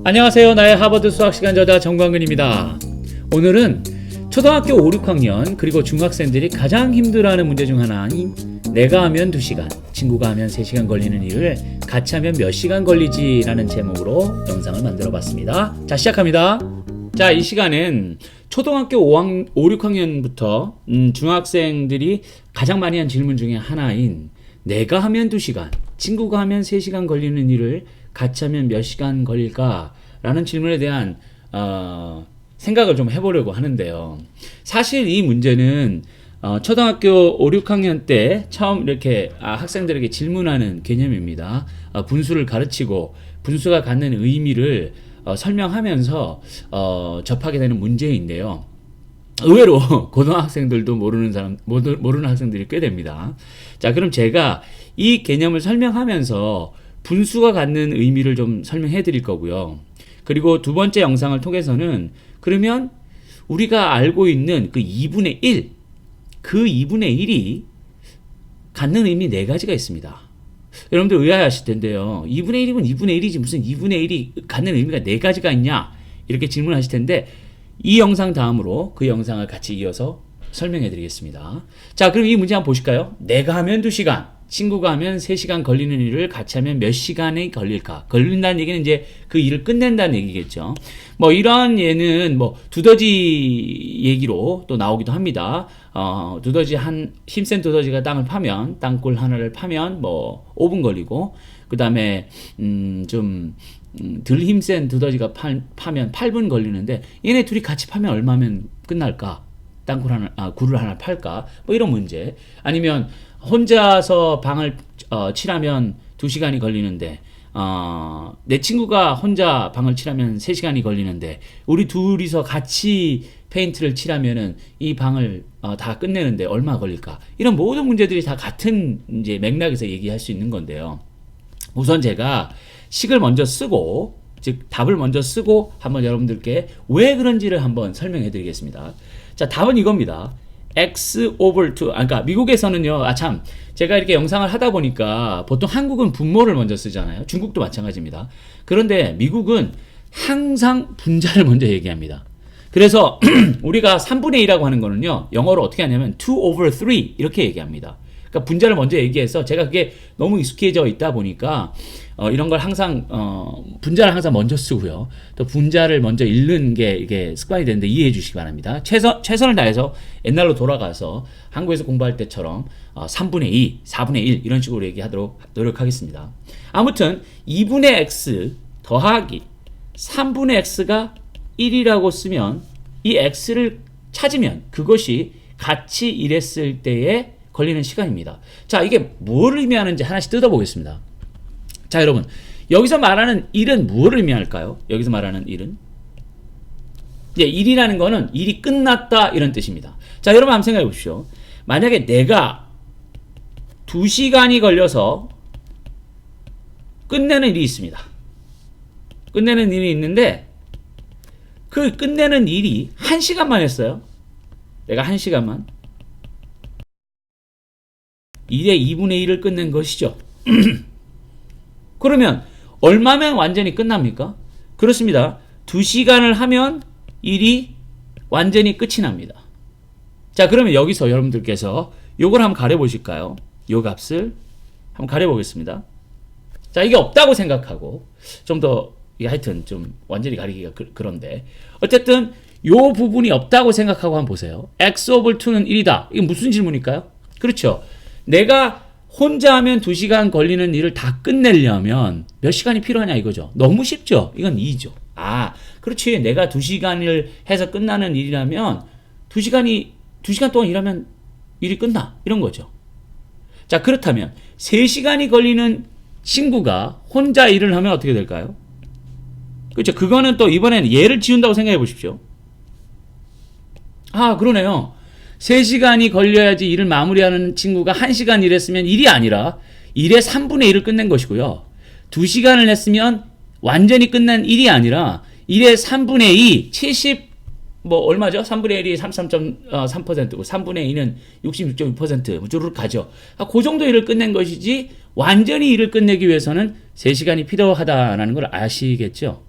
안녕하세요. 나의 하버드 수학시간 저자 정광근입니다. 오늘은 초등학교 5, 6학년 그리고 중학생들이 가장 힘들어하는 문제 중 하나인 내가 하면 2시간, 친구가 하면 3시간 걸리는 일을 같이 하면 몇 시간 걸리지? 라는 제목으로 영상을 만들어 봤습니다. 자, 시작합니다. 자, 이 시간은 초등학교 5, 6학년부터 중학생들이 가장 많이 한 질문 중에 하나인 내가 하면 2시간, 친구가 하면 3시간 걸리는 일을 같이 하면 몇 시간 걸릴까? 라는 질문에 대한 생각을 좀 해보려고 하는데요. 사실 이 문제는 초등학교 5, 6학년 때 처음 이렇게 학생들에게 질문하는 개념입니다. 분수를 가르치고 분수가 갖는 의미를 설명하면서 접하게 되는 문제인데요. 의외로 고등학생들도 모르는 학생들이 꽤 됩니다. 자, 그럼 제가 이 개념을 설명하면서 분수가 갖는 의미를 좀 설명해 드릴 거고요. 그리고 두 번째 영상을 통해서는 그러면 우리가 알고 있는 그 2분의 1, 그 2분의 1이 갖는 의미 4가지가 있습니다. 여러분들 의아하실 텐데요. 2분의 1이면 2분의 1이지 무슨 2분의 1이 갖는 의미가 4가지가 있냐? 이렇게 질문하실 텐데 이 영상 다음으로 그 영상을 같이 이어서 설명해 드리겠습니다. 자, 그럼 이 문제 한번 보실까요? 내가 하면 2시간, 친구가 하면 3시간 걸리는 일을 같이 하면 몇 시간이 걸릴까? 걸린다는 얘기는 이제 그 일을 끝낸다는 얘기겠죠. 뭐 이런 예는 뭐 두더지 얘기로 또 나오기도 합니다. 힘센 두더지가 땅을 파면, 땅굴 하나를 파면 뭐 5분 걸리고, 그 다음에 덜 힘센 두더지가 파면 8분 걸리는데 얘네 둘이 같이 파면 얼마면 끝날까? 굴을 하나 팔까? 뭐 이런 문제. 아니면 혼자서 방을 칠하면 2시간이 걸리는데 내 친구가 혼자 방을 칠하면 3시간이 걸리는데 우리 둘이서 같이 페인트를 칠하면은 이 방을 다 끝내는데 얼마 걸릴까? 이런 모든 문제들이 다 같은 이제 맥락에서 얘기할 수 있는 건데요. 우선 제가 식을 먼저 쓰고, 즉 답을 먼저 쓰고 한번 여러분들께 왜 그런지를 한번 설명해 드리겠습니다. 자, 답은 이겁니다. x over 2. 그러니까 미국에서는요. 제가 이렇게 영상을 하다 보니까 보통 한국은 분모를 먼저 쓰잖아요. 중국도 마찬가지입니다. 그런데 미국은 항상 분자를 먼저 얘기합니다. 그래서 우리가 3분의 2라고 하는 거는요. 영어로 어떻게 하냐면 2 over 3 이렇게 얘기합니다. 그러니까 분자를 먼저 얘기해서 제가 그게 너무 익숙해져 있다 보니까 이런 걸 항상 분자를 항상 먼저 쓰고요. 또 분자를 먼저 읽는 게 이게 습관이 되는데 이해해 주시기 바랍니다. 최선을 다해서 옛날로 돌아가서 한국에서 공부할 때처럼 3분의 2, 4분의 1 이런 식으로 얘기하도록 노력하겠습니다. 아무튼 2분의 x 더하기 3분의 x가 1이라고 쓰면 이 x를 찾으면 그것이 같이 이랬을 때에 걸리는 시간입니다. 자, 이게 뭘 의미하는지 하나씩 뜯어보겠습니다. 자, 여러분, 여기서 말하는 일은 무엇을 의미할까요? 여기서 말하는 일은? 일이라는 거는 일이 끝났다 이런 뜻입니다. 자, 여러분 한번 생각해 보십시오. 만약에 내가 2시간이 걸려서 끝내는 일이 있습니다. 끝내는 일이 있는데 그 끝내는 일이 1시간만 했어요. 내가 1시간만. 1의 2분의 1을 끝낸 것이죠. 그러면 얼마면 완전히 끝납니까? 그렇습니다. 2시간을 하면 일이 완전히 끝이 납니다. 자, 그러면 여기서 여러분들께서 요걸 한번 가려보실까요? 요 값을 한번 가려보겠습니다. 자, 이게 없다고 생각하고 하여튼 좀 완전히 가리기가 그런데 어쨌든 요 부분이 없다고 생각하고 한번 보세요. x over 2는 1이다. 이게 무슨 질문일까요? 그렇죠. 내가 혼자 하면 2시간 걸리는 일을 다 끝내려면 몇 시간이 필요하냐 이거죠. 너무 쉽죠? 이건 2죠. 그렇지. 내가 2시간을 해서 끝나는 일이라면 2시간 동안 일하면 일이 끝나. 이런 거죠. 자, 그렇다면 3시간이 걸리는 친구가 혼자 일을 하면 어떻게 될까요? 그렇죠. 그거는 또 이번에는 예를 지운다고 생각해 보십시오. 그러네요. 3시간이 걸려야지 일을 마무리하는 친구가 1시간 일했으면 일이 아니라 일의 3분의 1을 끝낸 것이고요. 2시간을 했으면 완전히 끝난 일이 아니라 일의 3분의 2, 70, 얼마죠? 3분의 1이 33.3%고 3분의 2는 66.6% 주르륵 가죠. 그 정도 일을 끝낸 것이지 완전히 일을 끝내기 위해서는 3시간이 필요하다는 걸 아시겠죠?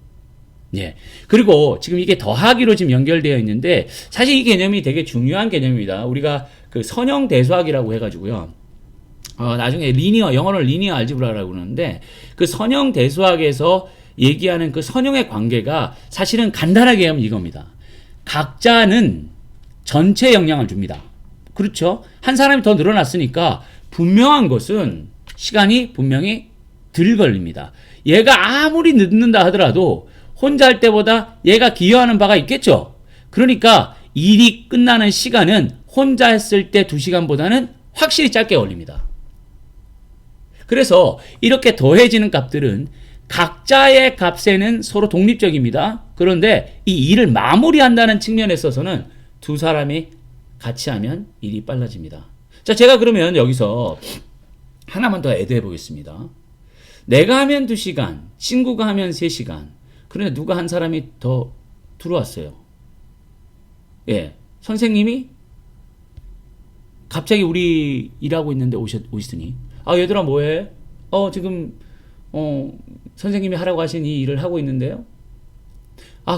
예. 그리고 지금 이게 더하기로 지금 연결되어 있는데 사실 이 개념이 되게 중요한 개념입니다. 우리가 그 선형 대수학이라고 해가지고요. 나중에 영어로 리니어 알지브라라고 그러는데 그 선형 대수학에서 얘기하는 그 선형의 관계가 사실은 간단하게 하면 이겁니다. 각자는 전체 영향을 줍니다. 그렇죠? 한 사람이 더 늘어났으니까 분명한 것은 시간이 분명히 덜 걸립니다. 얘가 아무리 늦는다 하더라도 혼자 할 때보다 얘가 기여하는 바가 있겠죠? 그러니까 일이 끝나는 시간은 혼자 했을 때 2시간보다는 확실히 짧게 걸립니다. 그래서 이렇게 더해지는 값들은 각자의 값에는 서로 독립적입니다. 그런데 이 일을 마무리한다는 측면에 있어서는 두 사람이 같이 하면 일이 빨라집니다. 자, 제가 그러면 여기서 하나만 더 애드해 보겠습니다. 내가 하면 2시간, 친구가 하면 3시간. 그런데 누가 한 사람이 더 들어왔어요. 예, 선생님이 갑자기 우리 일하고 있는데 오시더니 얘들아 뭐해? 지금 선생님이 하라고 하신 이 일을 하고 있는데요.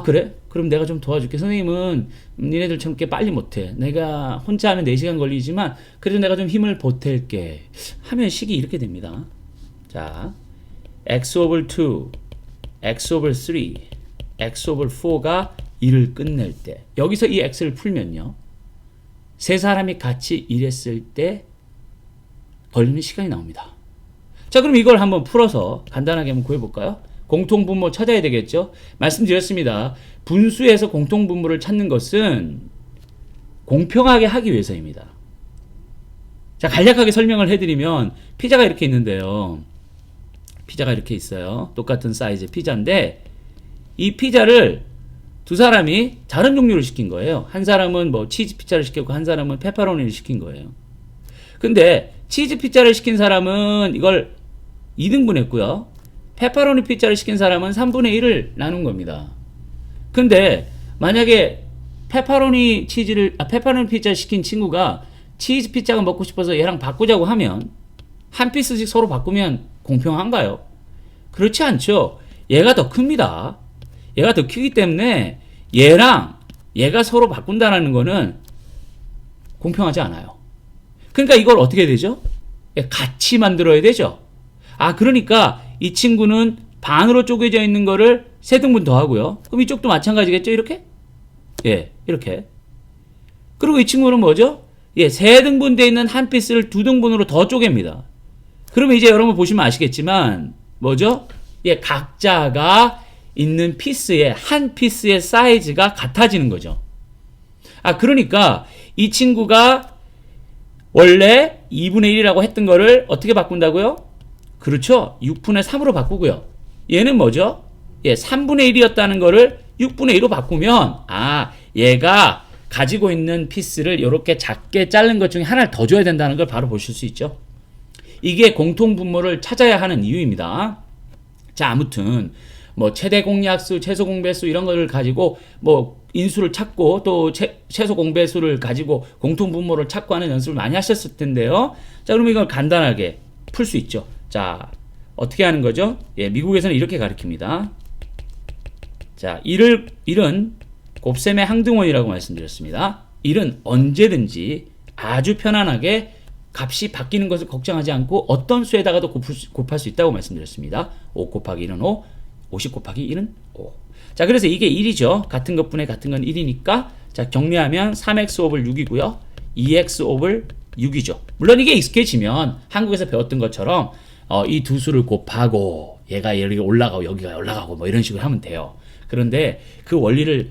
그래? 그럼 내가 좀 도와줄게. 선생님은 니네들처럼 꽤 빨리 못해. 내가 혼자 하면 4시간 걸리지만 그래도 내가 좀 힘을 보탤게. 하면 식이 이렇게 됩니다. 자, x over 2, x over 3, x over 4가 일을 끝낼 때 여기서 이 x를 풀면요. 세 사람이 같이 일했을 때 걸리는 시간이 나옵니다. 자, 그럼 이걸 한번 풀어서 간단하게 한번 구해볼까요? 공통분모 찾아야 되겠죠? 말씀드렸습니다. 분수에서 공통분모를 찾는 것은 공평하게 하기 위해서입니다. 자, 간략하게 설명을 해드리면 피자가 이렇게 있는데요. 피자가 이렇게 있어요. 똑같은 사이즈의 피자인데 이 피자를 두 사람이 다른 종류를 시킨 거예요. 한 사람은 뭐 치즈 피자를 시켰고 한 사람은 페퍼로니를 시킨 거예요. 근데 치즈 피자를 시킨 사람은 이걸 2등분 했고요. 페퍼로니 피자를 시킨 사람은 3분의 1을 나눈 겁니다. 근데 만약에 페퍼로니 피자를 시킨 친구가 치즈 피자가 먹고 싶어서 얘랑 바꾸자고 하면 한 피스씩 서로 바꾸면 공평한가요? 그렇지 않죠. 얘가 더 큽니다. 얘가 더 크기 때문에 얘랑 얘가 서로 바꾼다는 거는 공평하지 않아요. 그러니까 이걸 어떻게 되죠? 같이 만들어야 되죠. 그러니까 이 친구는 반으로 쪼개져 있는 거를 3등분 더 하고요. 그럼 이쪽도 마찬가지겠죠? 이렇게? 예, 이렇게. 그리고 이 친구는 뭐죠? 3등분 되어 있는 한 피스를 2등분으로 더 쪼갭니다. 그러면 이제 여러분 보시면 아시겠지만 뭐죠? 각자가 있는 피스의 한 피스의 사이즈가 같아지는 거죠. 그러니까 이 친구가 원래 2분의 1이라고 했던 거를 어떻게 바꾼다고요? 그렇죠. 6분의 3으로 바꾸고요. 얘는 뭐죠? 3분의 1이었다는 거를 6분의 1로 바꾸면 얘가 가지고 있는 피스를 이렇게 작게 자른 것 중에 하나를 더 줘야 된다는 걸 바로 보실 수 있죠. 이게 공통분모를 찾아야 하는 이유입니다. 자, 아무튼 뭐 최대 공약수, 최소 공배수 이런 거를 가지고 뭐 인수를 찾고 또 최소 공배수를 가지고 공통분모를 찾고 하는 연습을 많이 하셨을 텐데요. 자, 그럼 이걸 간단하게 풀 수 있죠. 자, 어떻게 하는 거죠? 미국에서는 이렇게 가르칩니다. 자, 일은 곱셈의 항등원이라고 말씀드렸습니다. 일은 언제든지 아주 편안하게 값이 바뀌는 것을 걱정하지 않고 어떤 수에다가도 곱할 수 있다고 말씀드렸습니다. 5 곱하기 1은 5, 50 곱하기 1은 5. 자, 그래서 이게 1이죠. 같은 것분의 같은 건 1이니까 자, 정리하면 3x 오블 6이고요. 2x 오블 6이죠. 물론 이게 익숙해지면 한국에서 배웠던 것처럼 이 두 수를 곱하고 얘가 여기가 올라가고 여기가 올라가고 뭐 이런 식으로 하면 돼요. 그런데 그 원리를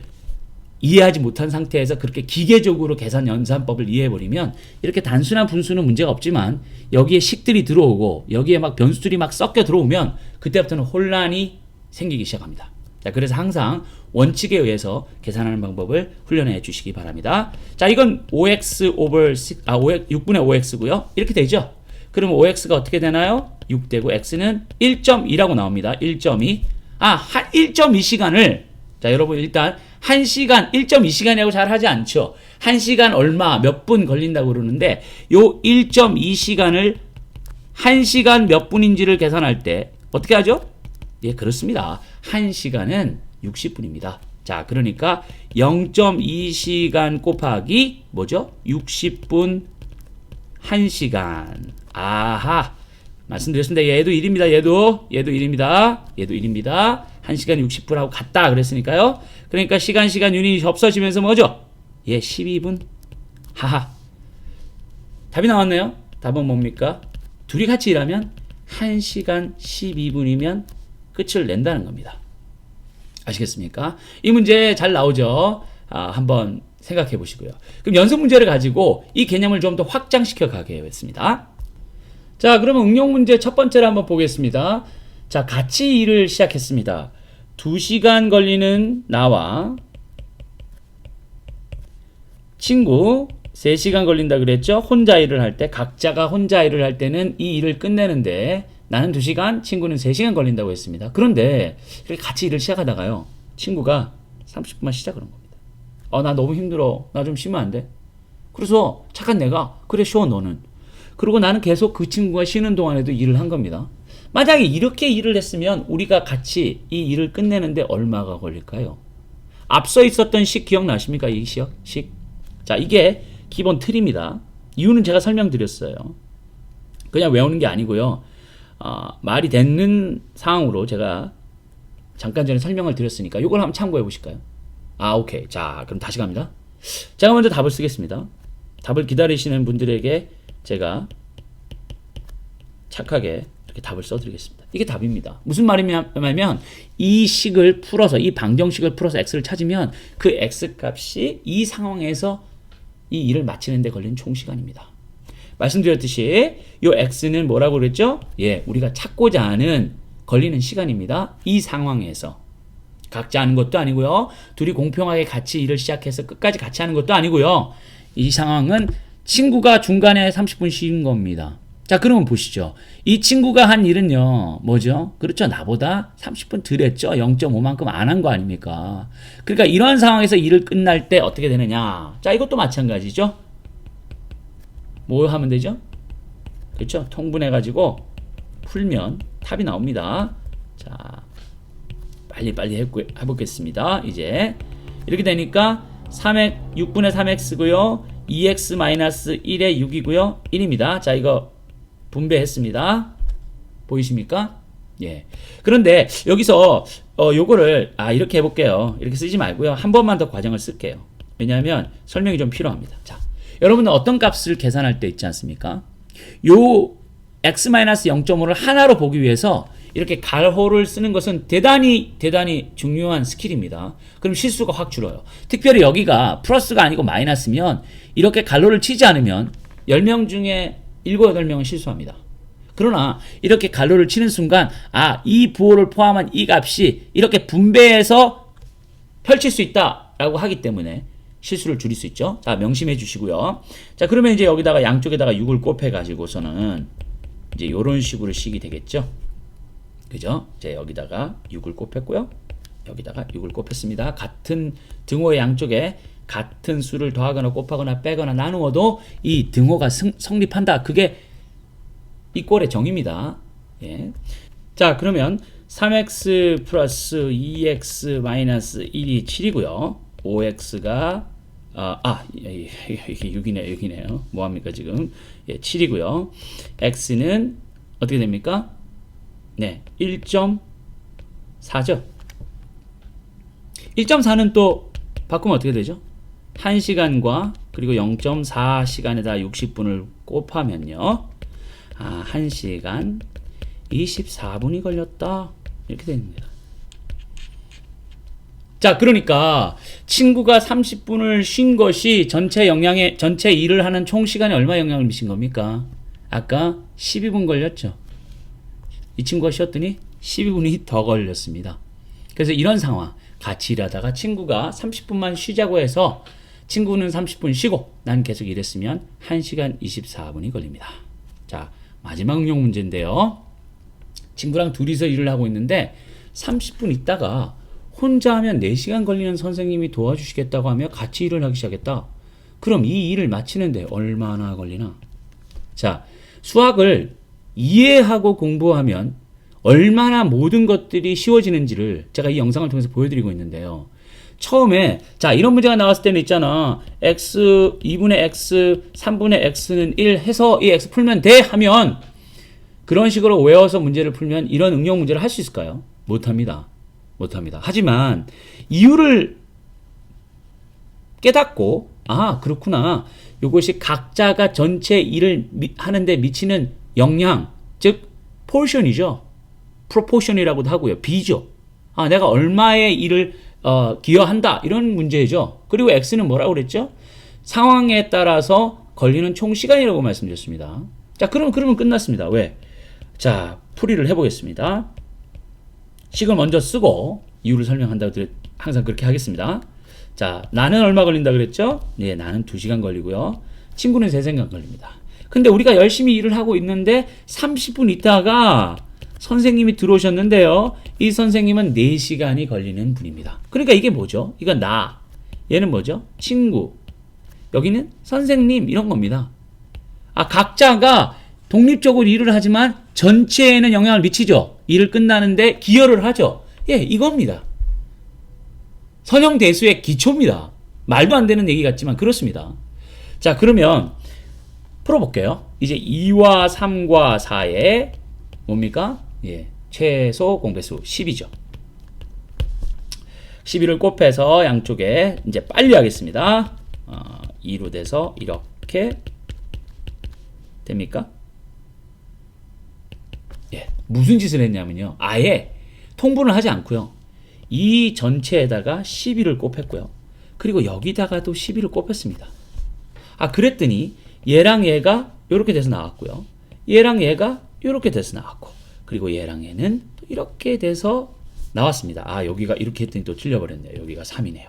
이해하지 못한 상태에서 그렇게 기계적으로 계산 연산법을 이해해버리면 이렇게 단순한 분수는 문제가 없지만 여기에 식들이 들어오고 여기에 막 변수들이 막 섞여 들어오면 그때부터는 혼란이 생기기 시작합니다. 자, 그래서 항상 원칙에 의해서 계산하는 방법을 훈련해 주시기 바랍니다. 자, 이건 5x over 6분의 5x고요. 이렇게 되죠? 그럼 5x가 어떻게 되나요? 6되고 x는 1.2라고 나옵니다. 1.2. 1.2시간을 자, 여러분 일단 1시간, 1.2시간이라고 잘 하지 않죠. 1시간 얼마, 몇 분 걸린다고 그러는데 요 1.2시간을 1시간 몇 분인지를 계산할 때 어떻게 하죠? 그렇습니다. 1시간은 60분입니다. 자, 그러니까 0.2시간 곱하기 뭐죠? 60분 1시간. 아하. 말씀드렸습니다. 얘도 1입니다. 얘도 1입니다. 얘도 1입니다. 1시간 60분하고 같다 그랬으니까요. 그러니까 시간 유닛이 없어지면서 뭐죠? 예, 12분. 하하. 답이 나왔네요. 답은 뭡니까? 둘이 같이 일하면 1시간 12분이면 끝을 낸다는 겁니다. 아시겠습니까? 이 문제 잘 나오죠? 한번 생각해 보시고요. 그럼 연습 문제를 가지고 이 개념을 좀 더 확장시켜 가겠습니다. 자, 그러면 응용 문제 첫 번째를 한번 보겠습니다. 자, 같이 일을 시작했습니다. 2시간 걸리는 나와 친구 3시간 걸린다 그랬죠? 혼자 일을 할 때, 각자가 혼자 일을 할 때는 이 일을 끝내는데 나는 2시간, 친구는 3시간 걸린다고 했습니다. 그런데 이렇게 같이 일을 시작하다가요. 친구가 30분만 쉬자 그런 겁니다. 나 너무 힘들어. 나 좀 쉬면 안 돼? 그래서 착한 내가 그래 쉬어 너는. 그리고 나는 계속 그 친구가 쉬는 동안에도 일을 한 겁니다. 만약에 이렇게 일을 했으면 우리가 같이 이 일을 끝내는데 얼마가 걸릴까요? 앞서 있었던 식 기억나십니까? 이 식. 자, 이게 기본 틀입니다. 이유는 제가 설명드렸어요. 그냥 외우는 게 아니고요. 말이 되는 상황으로 제가 잠깐 전에 설명을 드렸으니까 이걸 한번 참고해 보실까요? 오케이. 자, 그럼 다시 갑니다. 제가 먼저 답을 쓰겠습니다. 답을 기다리시는 분들에게 제가 착하게 이렇게 답을 써드리겠습니다. 이게 답입니다. 무슨 말이냐면 이 식을 풀어서 이 방정식을 풀어서 x를 찾으면 그 x 값이 이 상황에서 이 일을 마치는 데 걸린 총 시간입니다. 말씀드렸듯이 이 x는 뭐라고 그랬죠? 예, 우리가 찾고자 하는 걸리는 시간입니다. 이 상황에서 각자 하는 것도 아니고요. 둘이 공평하게 같이 일을 시작해서 끝까지 같이 하는 것도 아니고요. 이 상황은 친구가 중간에 30분 쉰 겁니다. 자, 그러면 보시죠. 이 친구가 한 일은요, 뭐죠? 그렇죠. 나보다 30분 덜 했죠. 0.5만큼 안 한 거 아닙니까? 그러니까 이런 상황에서 일을 끝날 때 어떻게 되느냐? 자, 이것도 마찬가지죠. 뭐 하면 되죠? 그렇죠. 통분해가지고 풀면 답이 나옵니다. 자, 빨리 해보겠습니다. 이제 이렇게 되니까 6분의 3x고요. 2x-1의 6이고요. 1입니다. 자, 이거 분배했습니다. 보이십니까? 예. 그런데 여기서 요거를 이렇게 해볼게요. 이렇게 쓰지 말고요. 한 번만 더 과정을 쓸게요. 왜냐하면 설명이 좀 필요합니다. 자, 여러분은 어떤 값을 계산할 때 있지 않습니까? 요 x-0.5를 하나로 보기 위해서 이렇게 가로를 쓰는 것은 대단히 중요한 스킬입니다. 그럼 실수가 확 줄어요. 특별히 여기가 플러스가 아니고 마이너스면 이렇게 가로를 치지 않으면 10명 중에 7, 8명은 실수합니다. 그러나 이렇게 가로를 치는 순간 이 부호를 포함한 이 값이 이렇게 분배해서 펼칠 수 있다라고 하기 때문에 실수를 줄일 수 있죠. 자, 명심해 주시고요. 자, 그러면 이제 여기다가 양쪽에다가 6을 곱해 가지고서는 이제 이런 식으로 식이 되겠죠. 그죠? 이제 여기다가 6을 곱했고요. 여기다가 6을 곱했습니다. 같은 등호의 양쪽에 같은 수를 더하거나 곱하거나 빼거나 나누어도 이 등호가 성립한다. 그게 이 꼴의 정의입니다. 예. 자, 그러면 3x 플러스 2x 마이너스 1이 7이고요. 5x가 이게 6이네요. 뭐합니까 지금? 예, 7이고요. x는 어떻게 됩니까? 네, 1.4죠. 1.4는 또 바꾸면 어떻게 되죠? 1시간과 그리고 0.4시간에다 60분을 곱하면요. 1시간 24분이 걸렸다. 이렇게 됩니다. 자, 그러니까 친구가 30분을 쉰 것이 전체 일을 하는 총 시간에 얼마 영향을 미친 겁니까? 아까 12분 걸렸죠. 이 친구가 쉬었더니 12분이 더 걸렸습니다. 그래서 이런 상황, 같이 일하다가 친구가 30분만 쉬자고 해서 친구는 30분 쉬고 난 계속 일했으면 1시간 24분이 걸립니다. 자, 마지막 응용 문제인데요. 친구랑 둘이서 일을 하고 있는데 30분 있다가 혼자 하면 4시간 걸리는 선생님이 도와주시겠다고 하며 같이 일을 하기 시작했다. 그럼 이 일을 마치는데 얼마나 걸리나? 자, 수학을 이해하고 공부하면 얼마나 모든 것들이 쉬워지는지를 제가 이 영상을 통해서 보여드리고 있는데요. 처음에 자 이런 문제가 나왔을 때는 있잖아. x 2분의 x 3분의 x는 1 해서 이 x 풀면 돼 하면 그런 식으로 외워서 문제를 풀면 이런 응용 문제를 할 수 있을까요? 못합니다. 못합니다. 하지만 이유를 깨닫고 아 그렇구나. 이것이 각자가 전체 일을 하는데 미치는 영향 즉 portion이죠. proportion이라고도 하고요. B죠. 아 내가 얼마의 일을 기여한다 이런 문제죠. 그리고 X는 뭐라고 그랬죠? 상황에 따라서 걸리는 총 시간이라고 말씀드렸습니다. 자 그러면 끝났습니다. 왜? 자 풀이를 해보겠습니다. 식을 먼저 쓰고 이유를 설명한다고 항상 그렇게 하겠습니다. 자 나는 얼마 걸린다 그랬죠? 네 나는 2시간 걸리고요. 친구는 3시간 걸립니다. 근데 우리가 열심히 일을 하고 있는데 30분 있다가 선생님이 들어오셨는데요. 이 선생님은 4시간이 걸리는 분입니다. 그러니까 이게 뭐죠? 이건 나. 얘는 뭐죠? 친구. 여기는 선생님 이런 겁니다. 아 각자가 독립적으로 일을 하지만 전체에는 영향을 미치죠. 일을 끝나는데 기여를 하죠. 예, 이겁니다. 선형대수의 기초입니다. 말도 안 되는 얘기 같지만 그렇습니다. 자 그러면 풀어볼게요. 이제 2와 3과 4의 뭡니까? 예, 최소 공배수 10이죠. 11을 곱해서 양쪽에 이제 빨리 하겠습니다. 2로 돼서 이렇게 됩니까? 예, 무슨 짓을 했냐면요. 아예 통분을 하지 않고요. 이 전체에다가 12를 곱했고요. 그리고 여기다가도 12를 곱했습니다. 아, 그랬더니 얘랑 얘가 이렇게 돼서 나왔고요. 얘랑 얘가 이렇게 돼서 나왔고, 그리고 얘랑 얘는 또 이렇게 돼서 나왔습니다. 아, 여기가 이렇게 했더니 또 틀려버렸네요. 여기가 3이네요.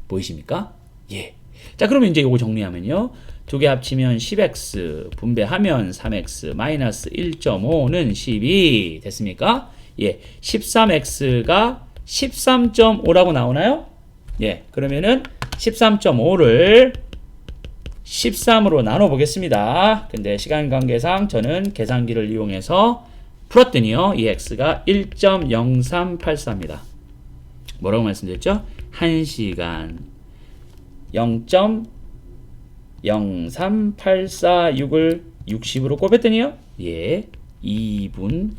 보이십니까? 예. 자, 그러면 이제 이거 정리하면요. 두 개 합치면 10x, 분배하면 3x, 마이너스 1.5는 12 됐습니까? 예. 13x가 13.5라고 나오나요? 예. 그러면은 13.5를 13으로 나눠 보겠습니다. 근데 시간 관계상 저는 계산기를 이용해서 풀었더니요. 이 x가 1.0384입니다. 뭐라고 말씀드렸죠? 1시간 0.03846을 60으로 곱했더니요. 예. 2분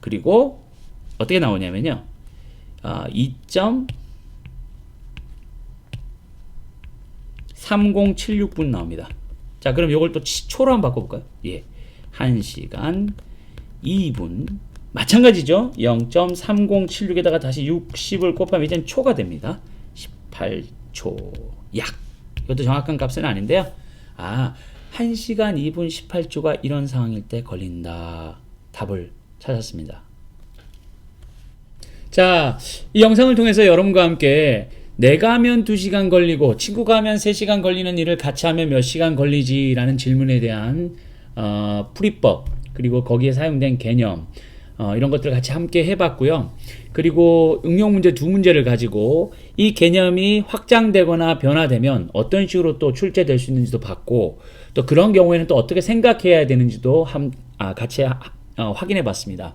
그리고 어떻게 나오냐면요. 2.3076분 나옵니다. 자, 그럼 이걸 또 초로 한번 바꿔볼까요? 예. 1시간 2분 마찬가지죠. 0.3076에다가 다시 60을 곱하면 이젠 초가 됩니다. 18초 약. 이것도 정확한 값은 아닌데요. 1시간 2분 18초가 이런 상황일 때 걸린다. 답을 찾았습니다. 자, 이 영상을 통해서 여러분과 함께 내가 하면 2시간 걸리고 친구가 하면 3시간 걸리는 일을 같이 하면 몇 시간 걸리지? 라는 질문에 대한 풀이법 그리고 거기에 사용된 개념 이런 것들을 같이 함께 해봤고요. 그리고 응용 문제 2문제를 가지고 이 개념이 확장되거나 변화되면 어떤 식으로 또 출제될 수 있는지도 봤고 또 그런 경우에는 또 어떻게 생각해야 되는지도 같이 확인해 봤습니다.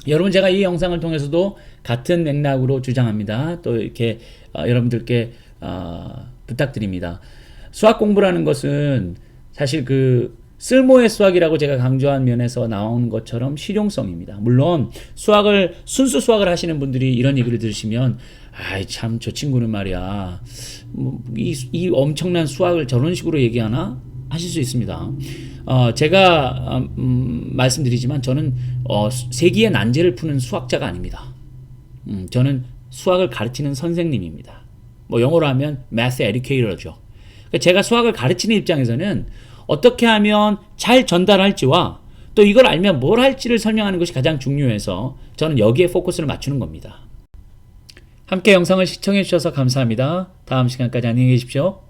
여러분 제가 이 영상을 통해서도 같은 맥락으로 주장합니다. 또 이렇게 여러분들께 부탁드립니다. 수학 공부라는 것은 사실 그 쓸모의 수학이라고 제가 강조한 면에서 나오는 것처럼 실용성입니다. 물론 순수 수학을 하시는 분들이 이런 얘기를 들으시면 아이 참 저 친구는 말이야 이 엄청난 수학을 저런 식으로 얘기하나 하실 수 있습니다. 제가 말씀드리지만 저는 세기의 난제를 푸는 수학자가 아닙니다. 저는 수학을 가르치는 선생님입니다. 뭐 영어로 하면 math educator죠. 제가 수학을 가르치는 입장에서는 어떻게 하면 잘 전달할지와 또 이걸 알면 뭘 할지를 설명하는 것이 가장 중요해서 저는 여기에 포커스를 맞추는 겁니다. 함께 영상을 시청해 주셔서 감사합니다. 다음 시간까지 안녕히 계십시오.